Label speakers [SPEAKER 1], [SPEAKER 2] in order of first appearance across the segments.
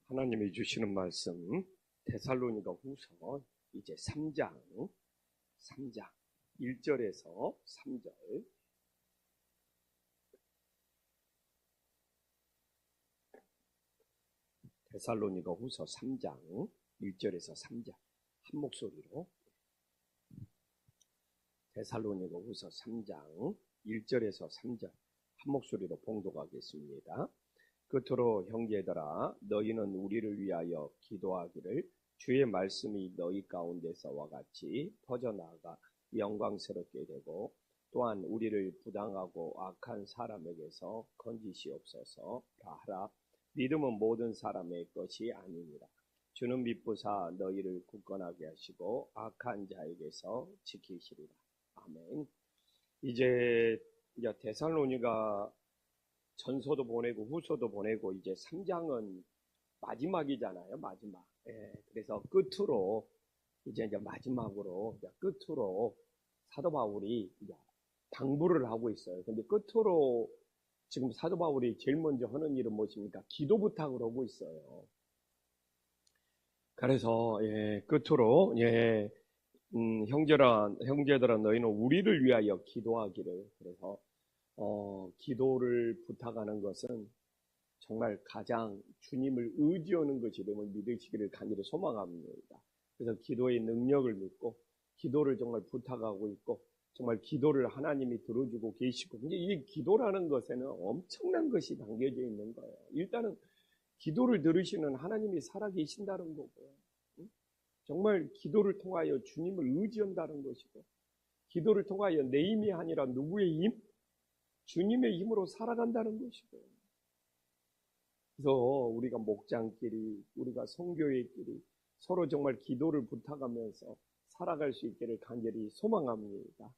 [SPEAKER 1] 하나님이 주시는 말씀 데살로니가 후서 이제 3장 1절에서 3절. 데살로니가 후서 3장 1절에서 3절 한 목소리로. 데살로니가 후서 3장 1절에서 3절 한 목소리로 봉독하겠습니다. 끝으로 형제들아, 너희는 우리를 위하여 기도하기를 주의 말씀이 너희 가운데서와 같이 퍼져나가 영광스럽게 되고, 또한 우리를 부당하고 악한 사람에게서 건지시옵소서. 다 하라. 믿음은 모든 사람의 것이 아니니라. 주는 믿부사 너희를 굳건하게 하시고 악한 자에게서 지키시리라. 아멘. 이제 데살로니가 전서도 보내고 후서도 보내고 이제 3장은 마지막이잖아요. 마지막. 그래서 끝으로 이제 마지막으로 끝으로 사도 바울이 당부를 하고 있어요. 근데 끝으로 지금 사도 바울이 제일 먼저 하는 일은 무엇입니까? 기도 부탁을 하고 있어요. 그래서 끝으로 형제들아 너희는 우리를 위하여 기도하기를. 그래서 기도를 부탁하는 것은 정말 가장 주님을 의지하는 것이 되면 믿으시기를 간절히 소망합니다. 그래서 기도의 능력을 믿고 기도를 정말 부탁하고 있고, 정말 기도를 하나님이 들어주고 계시고, 이제 이 기도라는 것에는 엄청난 것이 담겨져 있는 거예요. 일단은 기도를 들으시는 하나님이 살아계신다는 거고요. 정말 기도를 통하여 주님을 의지한다는 것이고, 기도를 통하여 내 힘이 아니라 누구의 힘? 주님의 힘으로 살아간다는 것이고. 그래서 우리가 목장끼리, 우리가 성교회끼리 서로 정말 기도를 부탁하면서 살아갈 수 있기를 간절히 소망합니다.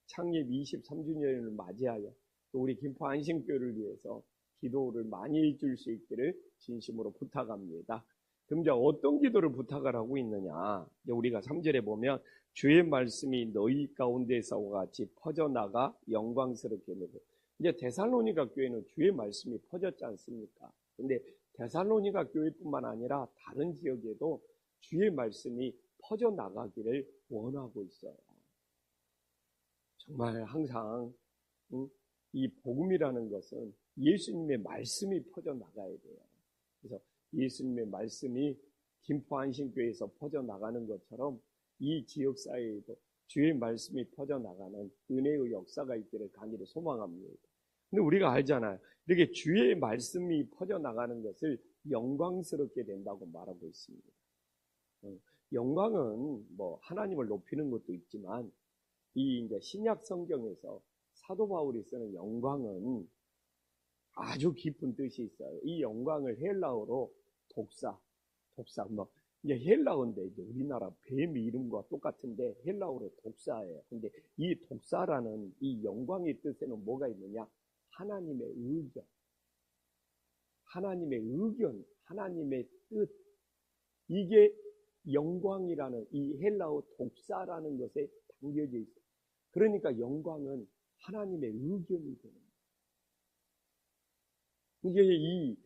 [SPEAKER 1] 창립 23주년을 맞이하여 또 우리 김포 안심교회를 위해서 기도를 많이 해줄 수 있기를 진심으로 부탁합니다. 그럼 이제 어떤 기도를 부탁을 하고 있느냐? 이제 우리가 3절에 보면 주의 말씀이 너희 가운데서와 같이 퍼져나가 영광스럽게 되고, 이제 데살로니가 교회는 주의 말씀이 퍼졌지 않습니까? 근데 데살로니가 교회뿐만 아니라 다른 지역에도 주의 말씀이 퍼져나가기를 원하고 있어요. 정말 항상 이 복음이라는 것은 예수님의 말씀이 퍼져나가야 돼요. 그래서 예수님의 말씀이 김포 안심교회에서 퍼져나가는 것처럼 이 지역사회에도 주의 말씀이 퍼져나가는 은혜의 역사가 있기를 간절히 소망합니다. 근데 우리가 알잖아요. 이렇게 주의 말씀이 퍼져나가는 것을 영광스럽게 된다고 말하고 있습니다. 영광은 뭐 하나님을 높이는 것도 있지만, 이 이제 신약 성경에서 사도 바울이 쓰는 영광은 아주 깊은 뜻이 있어요. 이 영광을 헬라어로 독사 뭐 이제 헬라어인데 이제 우리나라 뱀 이름과 똑같은데 헬라어로 독사예요. 근데 이 독사라는 이 영광의 뜻에는 뭐가 있느냐? 하나님의 의견, 하나님의 뜻. 이게 영광이라는 이 헬라어 독사라는 것에 담겨져 있어요. 그러니까 영광은 하나님의 의견이 되는 거예요. 이게 이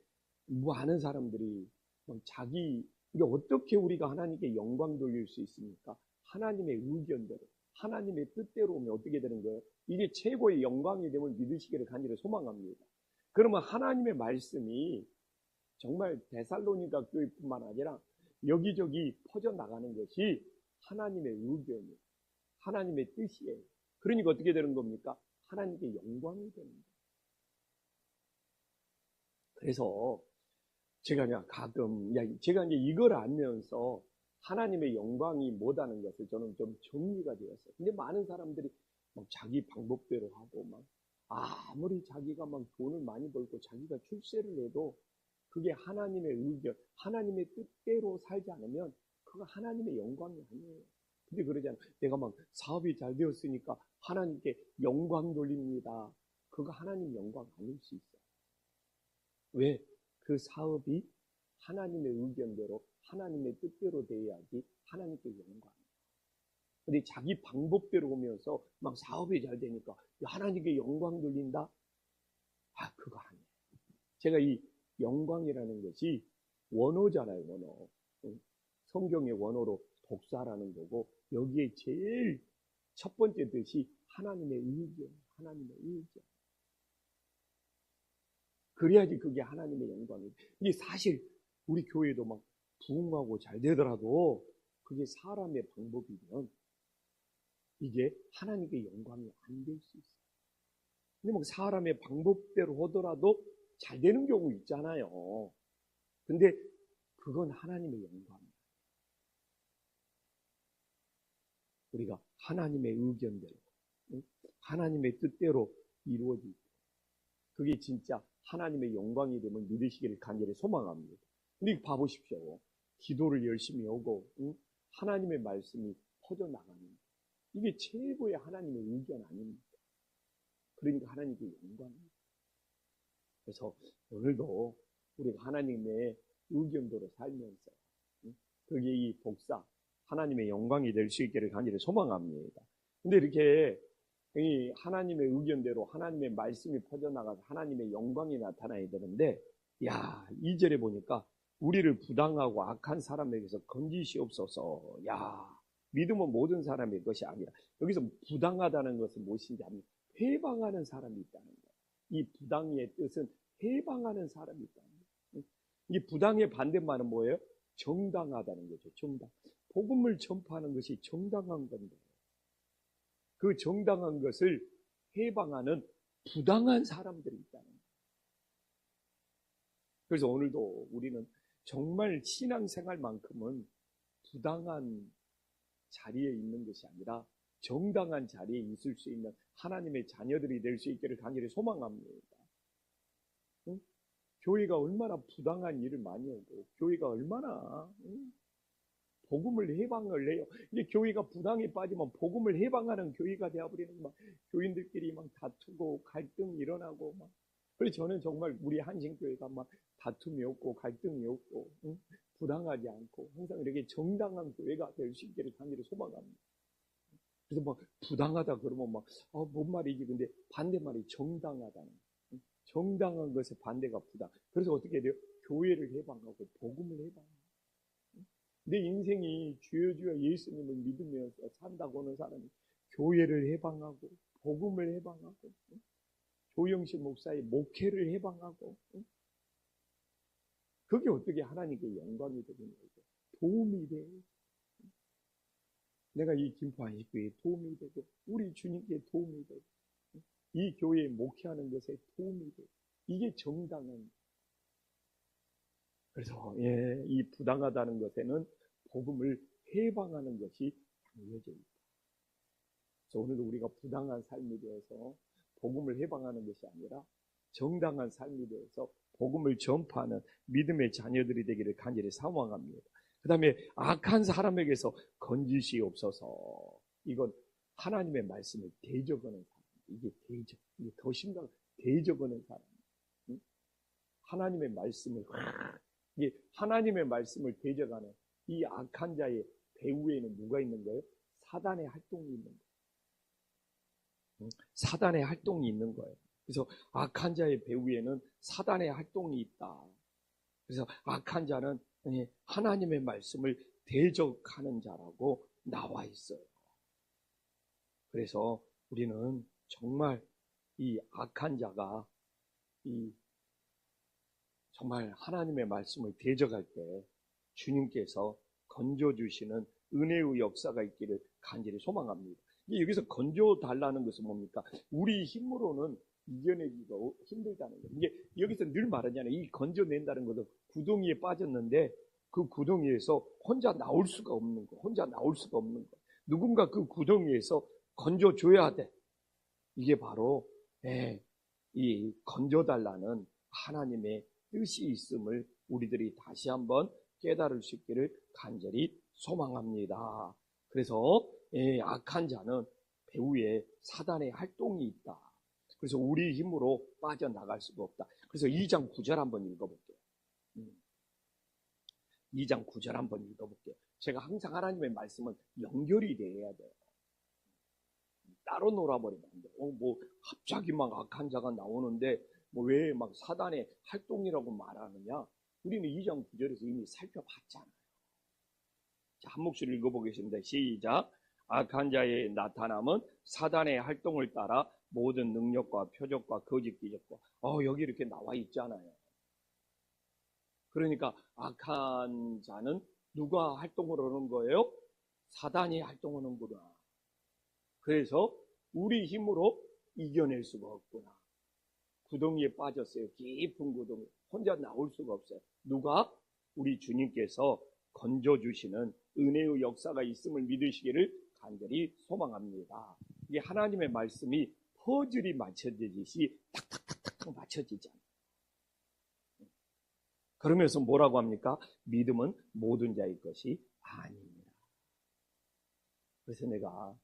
[SPEAKER 1] 많은 사람들이 이게 어떻게 우리가 하나님께 영광 돌릴 수 있습니까? 하나님의 의견대로, 하나님의 뜻대로 오면 어떻게 되는 거예요? 이게 최고의 영광이 됨을 믿으시기를 간절히 소망합니다. 그러면 하나님의 말씀이 정말 데살로니가 교회뿐만 아니라 여기저기 퍼져나가는 것이 하나님의 의견이에요. 하나님의 뜻이에요. 그러니까 어떻게 되는 겁니까? 하나님께 영광이 되는 거예요. 그래서 제가 이제 이걸 알면서 하나님의 영광이 뭐다는 것을 저는 좀 정리가 되었어요. 근데 많은 사람들이 자기 방법대로 하고 아무리 자기가 돈을 많이 벌고 자기가 출세를 해도 그게 하나님의 의견, 하나님의 뜻대로 살지 않으면 그거 하나님의 영광이 아니에요. 근데 그러잖아요. 내가 사업이 잘 되었으니까 하나님께 영광 돌립니다. 그거 하나님 영광 아닐 수 있어요. 왜? 그 사업이 하나님의 의견대로 하나님의 뜻대로 돼야지 하나님께 영광. 근데 자기 방법대로 오면서 사업이 잘 되니까 하나님께 영광 돌린다? 그거 아니에요. 제가 이 영광이라는 것이 원어잖아요, 원어. 성경의 원어로 독사라는 거고, 여기에 제일 첫 번째 뜻이 하나님의 의견, 하나님의 의견. 그래야지 그게 하나님의 영광이에요. 이게 사실 우리 교회도 막 부흥하고 잘 되더라도 그게 사람의 방법이면 이게 하나님께 영광이 안 될 수 있어요. 근데 뭐 사람의 방법대로 하더라도 잘 되는 경우 있잖아요. 근데 그건 하나님의 영광이에요. 우리가 하나님의 의견대로, 하나님의 뜻대로 이루어질 때 그게 진짜 하나님의 영광이 되면 믿으시기를 간절히 소망합니다. 근데 봐보십시오. 기도를 열심히 하고 하나님의 말씀이 퍼져나가는 이게 최고의 하나님의 의견 아닙니까? 그러니까 하나님께 영광입니다. 그래서 오늘도 우리가 하나님의 의견대로 살면서 그게 이 복사 하나님의 영광이 될 수 있기를 간절히 소망합니다. 근데 이렇게 이 하나님의 의견대로 하나님의 말씀이 퍼져나가서 하나님의 영광이 나타나야 되는데, 야, 2절에 보니까 우리를 부당하고 악한 사람에게서 건지시옵소서. 야, 믿음은 모든 사람의 것이 아니라, 여기서 부당하다는 것은 무엇인지 압니까? 해방하는 사람이 있다는 거예요. 이 부당의 뜻은 해방하는 사람이 있다는 거예요. 이 부당의 반대말은 뭐예요? 정당하다는 거죠. 정당. 복음을 전파하는 것이 정당한 건데, 그 정당한 것을 해방하는 부당한 사람들이 있다는 거예요. 그래서 오늘도 우리는 정말 신앙생활만큼은 부당한 자리에 있는 것이 아니라 정당한 자리에 있을 수 있는 하나님의 자녀들이 될 수 있기를 간절히 소망합니다. 응? 교회가 얼마나 부당한 일을 많이 하고 교회가 얼마나 복음을 해방을 해요. 이제 교회가 부당에 빠지면 복음을 해방하는 교회가 되어버리는 막 교인들끼리 막 다투고 갈등이 일어나고 막. 그래서 저는 정말 우리 한신교회가 막 다툼이 없고 갈등이 없고 부당하지 않고 항상 이렇게 정당한 교회가 될 수 있기를 간절히 소망합니다. 그래서 막 부당하다 그러면 막 뭔 말이지? 근데 반대말이 정당하다는 거예요. 정당한 것의 반대가 부당. 그래서 어떻게 돼요? 교회를 해방하고 복음을 해방하고. 내 인생이 주여 예수님을 믿으면서 산다고 하는 사람이 교회를 해방하고 복음을 해방하고 조영신 목사의 목회를 해방하고 그게 어떻게 하나님께 영광이 되는 거죠? 도움이 돼요. 내가 이 김포한식교회에 도움이 되고 우리 주님께 도움이 되고 이 교회에 목회하는 것에 도움이 되고 이게 정당한. 그래서 이 부당하다는 것에는 복음을 해방하는 것이 담겨져 있다. 그래서 오늘도 우리가 부당한 삶에 대해서 복음을 해방하는 것이 아니라 정당한 삶에 대해서 복음을 전파하는 믿음의 자녀들이 되기를 간절히 사모합니다. 그 다음에 악한 사람에게서 건지시옵소서. 이건 하나님의 말씀을 대적하는 사람. 이게 대적. 이게 더 심각한 대적하는 사람. 하나님의 말씀을 이게 하나님의 말씀을 대적하는 이 악한 자의 배후에는 누가 있는 거예요? 사단의 활동이 있는 거예요. 사단의 활동이 있는 거예요. 그래서 악한 자의 배후에는 사단의 활동이 있다. 그래서 악한 자는 하나님의 말씀을 대적하는 자라고 나와 있어요. 그래서 우리는 정말 이 악한 자가 정말 하나님의 말씀을 대적할 때 주님께서 건져주시는 은혜의 역사가 있기를 간절히 소망합니다. 여기서 건져달라는 것은 뭡니까? 우리 힘으로는 이겨내기가 힘들다는 거예요. 이게 여기서 늘 말하잖아요. 이 건져낸다는 것은 구덩이에 빠졌는데 그 구덩이에서 혼자 나올 수가 없는 거. 혼자 나올 수가 없는 거. 누군가 그 구덩이에서 건져줘야 돼. 이게 바로 이 건져달라는 하나님의 뜻이 있음을 우리들이 다시 한번 깨달을 수 있기를 간절히 소망합니다. 그래서 악한 자는 배후에 사단의 활동이 있다. 그래서 우리 힘으로 빠져나갈 수가 없다. 그래서 2장 9절 한번 읽어볼게요. 2장 9절 한번 읽어볼게요. 제가 항상 하나님의 말씀은 연결이 돼야 돼요. 따로 놀아버리면 안 돼요. 뭐 갑자기 막 악한 자가 나오는데 뭐 왜 막 사단의 활동이라고 말하느냐? 우리는 2장 9절에서 이미 살펴봤잖아요. 자, 한 목소리 읽어보겠습니다. 시작. 악한 자의 나타남은 사단의 활동을 따라 모든 능력과 표적과 거짓 기적과 여기 이렇게 나와 있잖아요. 그러니까 악한 자는 누가 활동을 하는 거예요? 사단이 활동하는구나. 그래서 우리 힘으로 이겨낼 수가 없구나. 구덩이에 빠졌어요. 깊은 구덩이. 혼자 나올 수가 없어요. 누가? 우리 주님께서 건져주시는 은혜의 역사가 있음을 믿으시기를 간절히 소망합니다. 이게 하나님의 말씀이 퍼즐이 맞춰지듯이 탁탁탁탁 맞춰지잖아요. 그러면서 뭐라고 합니까? 믿음은 모든 자의 것이 아닙니다. 그래서 내가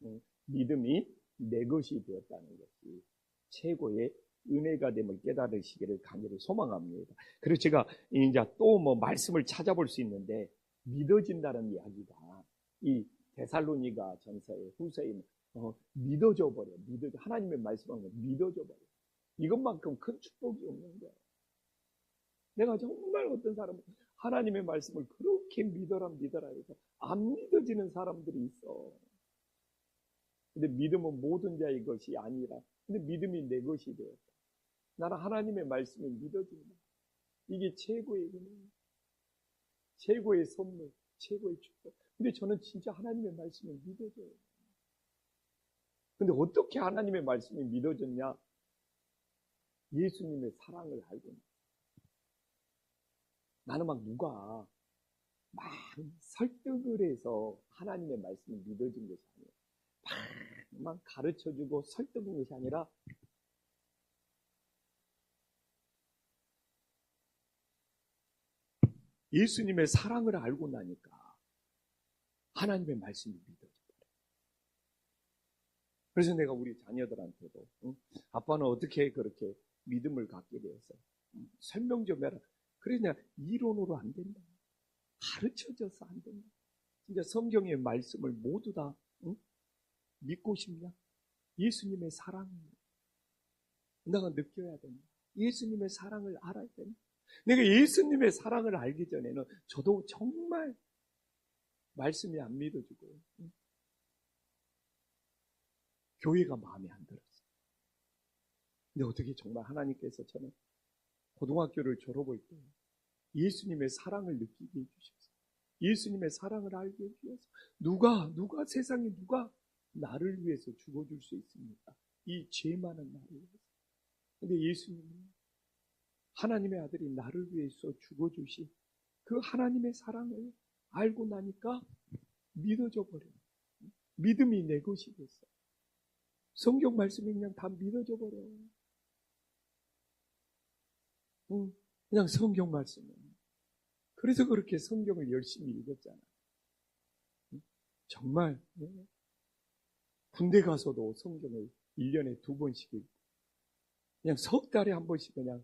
[SPEAKER 1] 믿음이 내 것이 되었다는 것이 최고의 은혜가 됨을 깨달으시기를 간절히 소망합니다. 그래서 제가 이제 또 말씀을 찾아볼 수 있는데 믿어진다는 이야기가 이 데살로니가 전서의 후서에 믿어져 버려. 하나님의 말씀하면 믿어져 버려. 이것만큼 큰 축복이 없는 거예요. 내가 정말 어떤 사람은 하나님의 말씀을 그렇게 믿어라 해서 안 믿어지는 사람들이 있어. 근데 믿음은 모든 자의 것이 아니라, 근데 믿음이 내 것이 되었다. 나는 하나님의 말씀을 믿어진다. 이게 최고의 은혜, 최고의 선물, 최고의 축복. 근데 저는 진짜 하나님의 말씀을 믿어져요. 근데 어떻게 하나님의 말씀이 믿어졌냐? 예수님의 사랑을 알고. 나는 누가 설득을 해서 하나님의 말씀을 믿어진 것이 아니에요. 가르쳐주고 설득한 것이 아니라 예수님의 사랑을 알고 나니까 하나님의 말씀이 믿어져 버려요. 그래서 내가 우리 자녀들한테도 아빠는 어떻게 그렇게 믿음을 갖게 되었어? 설명 좀 해라. 그러냐? 이론으로 안 된다. 가르쳐져서 안 된다. 진짜 성경의 말씀을 모두 다 믿고 싶냐? 예수님의 사랑을 내가 느껴야 된다. 예수님의 사랑을 알아야 된다. 내가 예수님의 사랑을 알기 전에는 저도 정말 말씀이 안 믿어지고 교회가 마음에 안 들었어요. 근데 어떻게 정말 하나님께서 저는 고등학교를 졸업할 때 예수님의 사랑을 느끼게 해주셔서 예수님의 사랑을 알게 해주셔서 누가 세상에 누가 나를 위해서 죽어줄 수 있습니까? 이 죄 많은 나를 위해서. 근데 예수님은 하나님의 아들이 나를 위해서 죽어주신 그 하나님의 사랑을 알고 나니까 믿어져 버려요. 믿음이 내 것이 됐어. 성경 말씀이 그냥 다 믿어져 버려요. 그냥 성경 말씀은. 그래서 그렇게 성경을 열심히 읽었잖아. 정말 군대 가서도 성경을 1년에 2번씩 읽고 그냥 석 달에 한 번씩 그냥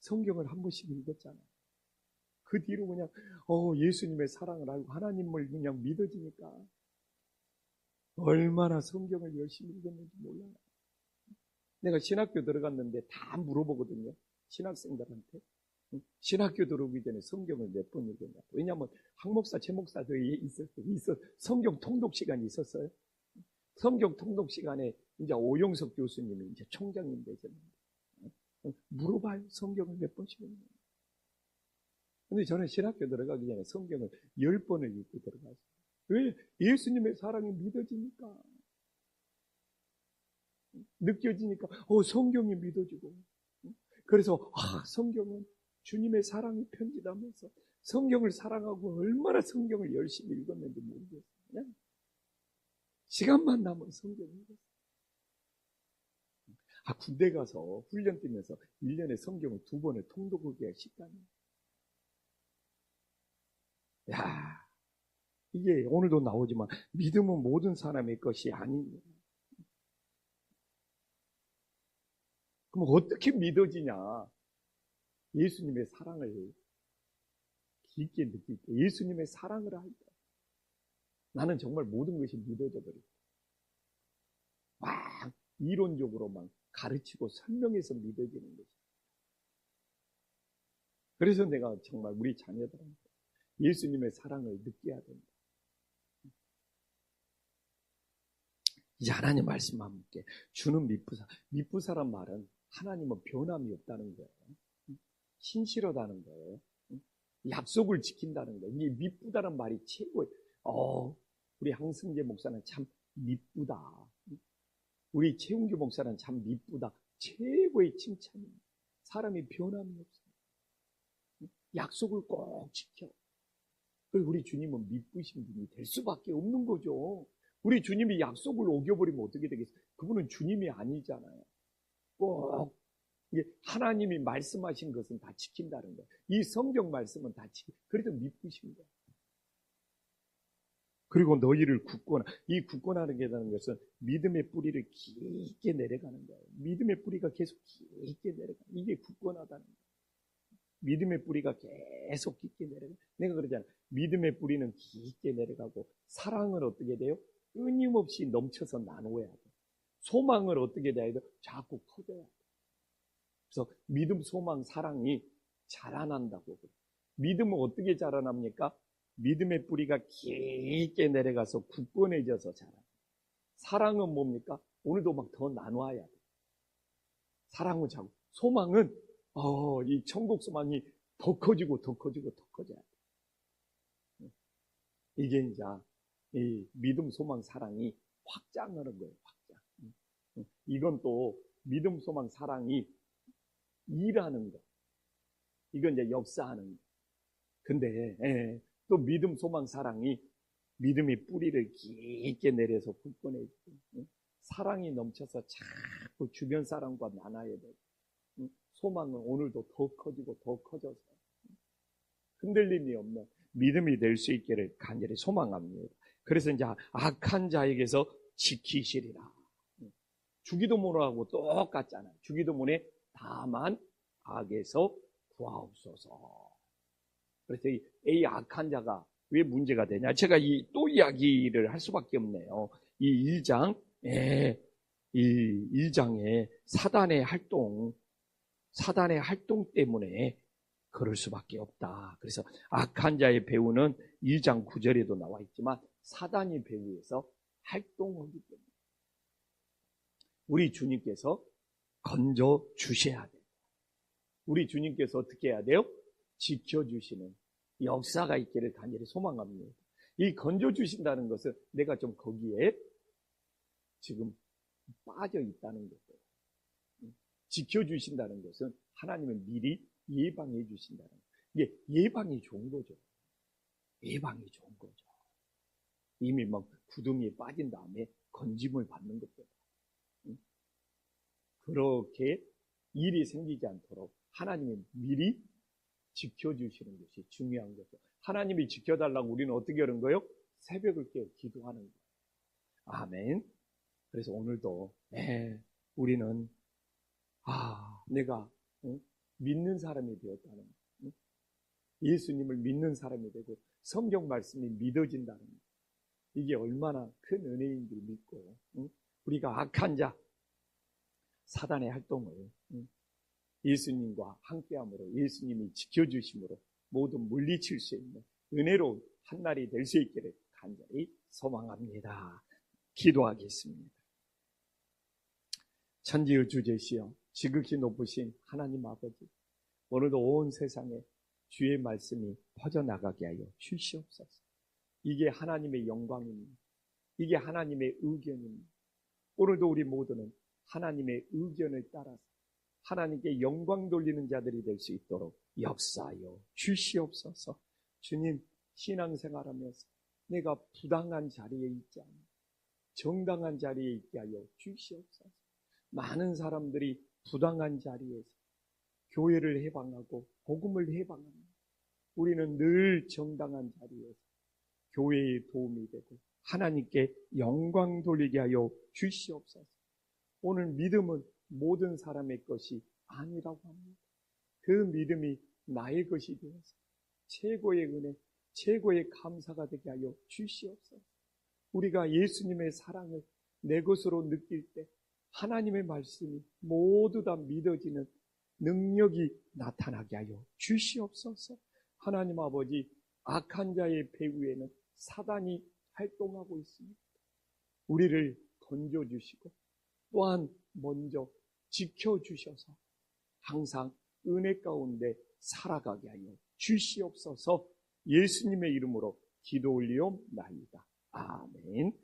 [SPEAKER 1] 성경을 한 번씩 읽었잖아. 그 뒤로 그냥 예수님의 사랑을 알고 하나님을 그냥 믿어지니까 얼마나 성경을 열심히 읽었는지 몰라요. 내가 신학교 들어갔는데 다 물어보거든요. 신학생들한테. 신학교 들어오기 전에 성경을 몇 번 읽었냐고. 왜냐하면 학목사, 제목사들이 있었어요. 성경 통독 시간이 있었어요. 성경 통독 시간에 이제 오용석 교수님이 이제 총장님 되셨는데 물어봐요. 성경을 몇 번씩 읽는지. 근데 저는 신학교 들어가기 전에 성경을 10번을 읽고 들어갔어요. 왜? 예수님의 사랑이 믿어지니까. 느껴지니까 성경이 믿어지고. 그래서 성경은 주님의 사랑이 편지다면서 성경을 사랑하고 얼마나 성경을 열심히 읽었는지 모르겠어요. 그냥 시간만 나면 성경을 읽었어요. 군대 가서 훈련 뛰면서 1년에 성경을 2번을 통독하기가 쉽다니. 이게 오늘도 나오지만 믿음은 모든 사람의 것이 아닙니다. 그럼 어떻게 믿어지냐? 예수님의 사랑을 깊게 느낄 때, 예수님의 사랑을 할 때, 나는 정말 모든 것이 믿어져 버리고, 이론적으로만 가르치고 설명해서 믿어지는 것이. 그래서 내가 정말 우리 자녀들한테 예수님의 사랑을 느껴야 된다. 이제 하나님 말씀 한번 볼게요. 주는 미쁘사. 미쁘사란 말은 하나님은 변함이 없다는 거예요. 신실하다는 거예요. 약속을 지킨다는 거예요. 이 미쁘다는 말이 최고예요. 우리 항승재 목사는 참 미쁘다. 우리 최웅규 목사는 참 미쁘다. 최고의 칭찬입니다. 사람이 변함이 없어요. 약속을 꼭 지켜. 그리고 우리 주님은 미쁘신 분이 될 수밖에 없는 거죠. 우리 주님이 약속을 어겨버리면 어떻게 되겠어요? 그분은 주님이 아니잖아요. 꼭 하나님이 말씀하신 것은 다 지킨다는 거예요. 이 성경 말씀은 다 그래도 미쁘신 거예요. 그리고 너희를 이 굳건하는 게라는 것은 믿음의 뿌리를 깊게 내려가는 거예요. 믿음의 뿌리가 계속 깊게 내려가. 이게 굳건하다는 거예요. 믿음의 뿌리가 계속 깊게 내려가. 내가 그러잖아. 믿음의 뿌리는 깊게 내려가고, 사랑은 어떻게 돼요? 끊임없이 넘쳐서 나누어야 돼. 소망을 어떻게 돼야 돼? 자꾸 커져야 돼. 그래서 믿음, 소망, 사랑이 자라난다고 그래요. 믿음은 어떻게 자라납니까? 믿음의 뿌리가 깊게 내려가서 굳건해져서 자라요. 사랑은 뭡니까? 오늘도 막 더 나눠야 돼. 사랑은 자꾸. 소망은 이 천국 소망이 더 커지고 더 커지고 더 커져야 돼. 이게 이제 이 믿음, 소망, 사랑이 확장하는 거예요. 확장. 이건 또 믿음, 소망, 사랑이 일하는 거. 이건 이제 역사하는 거. 근데 또 믿음, 소망, 사랑이 믿음의 뿌리를 깊게 내려서 굳건해지고, 사랑이 넘쳐서 자꾸 주변 사람과 나눠야 되고, 소망은 오늘도 더 커지고 더 커져서 흔들림이 없는 믿음이 될 수 있기를 간절히 소망합니다. 그래서 이제 악한 자에게서 지키시리라. 주기도문하고 똑같잖아요. 주기도문에 다만 악에서 구하옵소서. 그래서 이 악한 자가 왜 문제가 되냐? 제가 또 이야기를 할 수밖에 없네요. 이 1장, 이 1장의 사단의 활동 때문에 그럴 수밖에 없다. 그래서 악한 자의 배후는 2장 9절에도 나와 있지만 사단이 배후에서 활동하기 때문에 우리 주님께서 건져 주셔야 돼요. 우리 주님께서 어떻게 해야 돼요? 지켜주시는 역사가 있기를 간절히 소망합니다. 이 건져주신다는 것은 내가 좀 거기에 지금 빠져 있다는 거예요. 지켜주신다는 것은 하나님은 미리 예방해 주신다는 거예요. 이게 예방이 좋은 거죠. 예방이 좋은 거죠. 이미 막 구덩이에 빠진 다음에 건짐을 받는 것보다 그렇게 일이 생기지 않도록 하나님이 미리 지켜주시는 것이 중요한 거죠. 하나님이 지켜달라고 우리는 어떻게 하는 거예요? 새벽을 깨어 기도하는 거예요. 아멘. 그래서 오늘도 우리는 내가 믿는 사람이 되었다는 거예요. 예수님을 믿는 사람이 되고 성경 말씀이 믿어진다는 거예요. 이게 얼마나 큰 은혜인 줄 믿고 우리가 악한 자 사단의 활동을 예수님과 함께함으로 예수님이 지켜주심으로 모두 물리칠 수 있는 은혜로운 한날이 될 수 있기를 간절히 소망합니다. 기도하겠습니다. 천지의 주제시여 지극히 높으신 하나님 아버지, 오늘도 온 세상에 주의 말씀이 퍼져나가게 하여 주시옵소서. 이게 하나님의 영광입니다. 이게 하나님의 의견입니다. 오늘도 우리 모두는 하나님의 의견을 따라서 하나님께 영광 돌리는 자들이 될 수 있도록 역사하여 주시옵소서. 주님, 신앙생활하면서 내가 부당한 자리에 있지 않아 정당한 자리에 있게 하여 주시옵소서. 많은 사람들이 부당한 자리에서 교회를 해방하고 복음을 해방합니다. 우리는 늘 정당한 자리에서 교회에 도움이 되고 하나님께 영광 돌리게 하여 주시옵소서. 오늘 믿음은 모든 사람의 것이 아니라고 합니다. 그 믿음이 나의 것이 되어서 최고의 은혜, 최고의 감사가 되게 하여 주시옵소서. 우리가 예수님의 사랑을 내 것으로 느낄 때 하나님의 말씀이 모두 다 믿어지는 능력이 나타나게 하여 주시옵소서. 하나님 아버지, 악한 자의 배후에는 사단이 활동하고 있습니다. 우리를 건져주시고 또한 먼저 지켜주셔서 항상 은혜 가운데 살아가게 하여 주시옵소서. 예수님의 이름으로 기도 올리옵나이다. 아멘.